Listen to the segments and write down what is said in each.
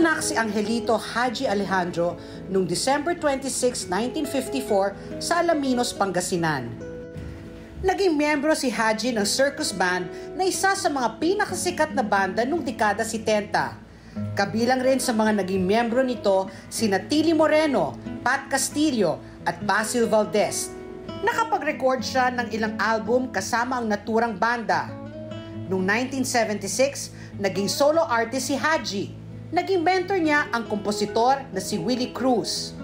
Pinanganak si Angelito Haji Alejandro noong December 26, 1954 sa Alaminos, Pangasinan. Naging miyembro si Haji ng circus band na isa sa mga pinakasikat na banda noong dekada 70. Kabilang rin sa mga naging miyembro nito sina Tilly Moreno, Pat Castillo at Basil Valdez. Nakapag-record siya ng ilang album kasama ang naturang banda. Noong 1976, naging solo artist si Haji. Naging mentor niya ang kompositor na si Willie Cruz.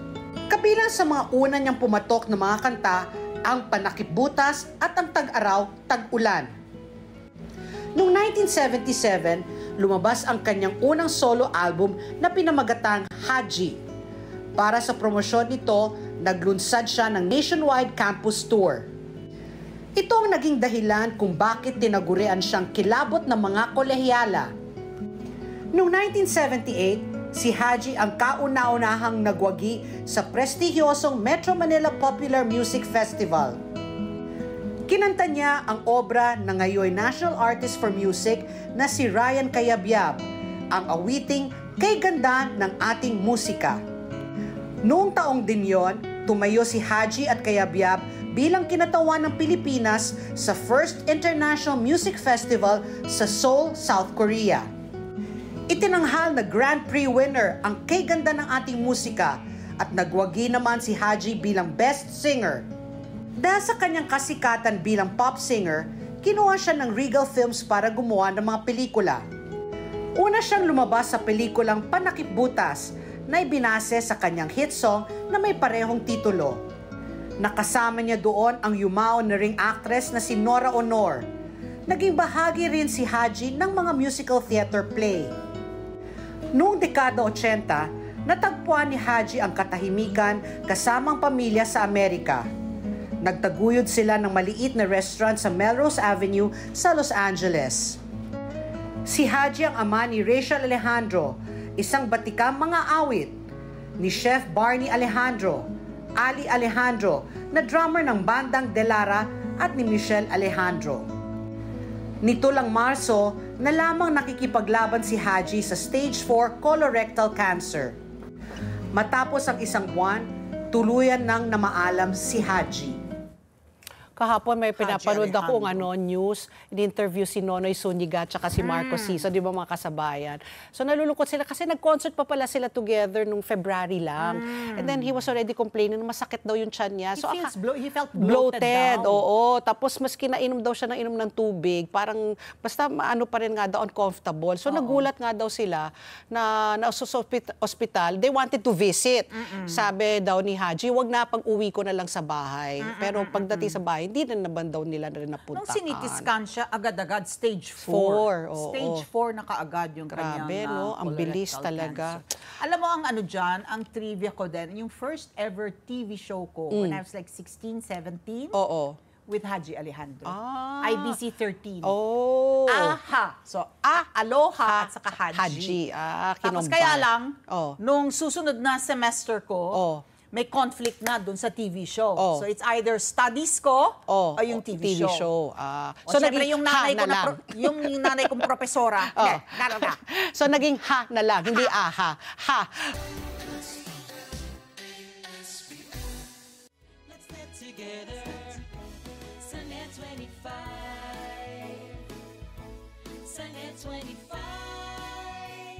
Kabilang sa mga una niyang pumatok na mga kanta ang Panakip Butas at ang Tag-Araw, Tag-Ulan. Noong 1977, lumabas ang kanyang unang solo album na pinamagatang Haji. Para sa promosyon nito, naglunsad siya ng nationwide campus tour. Ito ang naging dahilan kung bakit tinagurian siyang kilabot ng mga kolehiyala. Noong 1978, si Haji ang kauna-unahang nagwagi sa prestigyosong Metro Manila Popular Music Festival. Kinanta niya ang obra ng ngayon National Artist for Music na si Ryan Cayabyab, ang awiting Kay Ganda ng Ating Musika. Noong taong din yon, tumayo si Haji at Cayabyab bilang kinatawan ng Pilipinas sa First International Music Festival sa Seoul, South Korea. Itinanghal na Grand Prix winner ang Kay Ganda ng Ating Musika at nagwagi naman si Haji bilang Best Singer. Dahil sa kanyang kasikatan bilang pop singer, kinuha siya ng Regal Films para gumawa ng mga pelikula. Una siyang lumabas sa pelikulang Panakip Butas na ibinase sa kanyang hit song na may parehong titulo. Nakasama niya doon ang yumao na ring actress na si Nora Honor. Naging bahagi rin si Haji ng mga musical theater play. Noong dekada 80, natagpuan ni Haji ang katahimikan kasamang pamilya sa Amerika. Nagtaguyod sila ng maliit na restaurant sa Melrose Avenue sa Los Angeles. Si Haji ang ama ni Rachel Alejandro, isang batikang mga awit, ni Chef Barney Alejandro, Ali Alejandro, na drummer ng bandang Delara at ni Michelle Alejandro. Nito lang Marso na lamang nakikipaglaban si Haji sa stage 4 colorectal cancer. Matapos ang isang buwan, tuluyan nang namaalam si Haji. Kahapon may pinapanood akong news, in-interview si Nonoy Zuniga at si Marco Siso, di ba mga kasabayan? So nalulungkot sila kasi nag-concert pa pala sila together nung February lang. And then he was already complaining na masakit daw yung tiyan niya. So he felt bloated daw. Oo. Tapos maski nainom daw siya ng tubig, parang basta ano pa rin nga daw, uncomfortable. So nagulat nga daw sila na sa ospital, they wanted to visit. Sabi daw ni Haji, wag na pag-uwi ko na lang sa bahay. Pero pagdating sa bahay, hindi na naman daw nila na rin napuntaan. Nung sinitiskan siya, agad-agad, stage 4. 4. Stage 4 na kaagad yung kanyang Grabe, no? Ang bilis talaga. Cancer. Alam mo ang ano dyan, ang trivia ko din, yung first ever TV show ko, when I was like 16, 17, with Haji Alejandro. IBC 13. AHA. So, Aloha at saka Haji. Tapos kaya lang, nung susunod na semester ko, may conflict na dun sa TV show. So it's either studies ko o yung TV show. So syempre yung nanay ko yung nanay kong profesora. So naging ha na lang, hindi aha. Ha. Let's get together. Sunday 25. Sunday 25.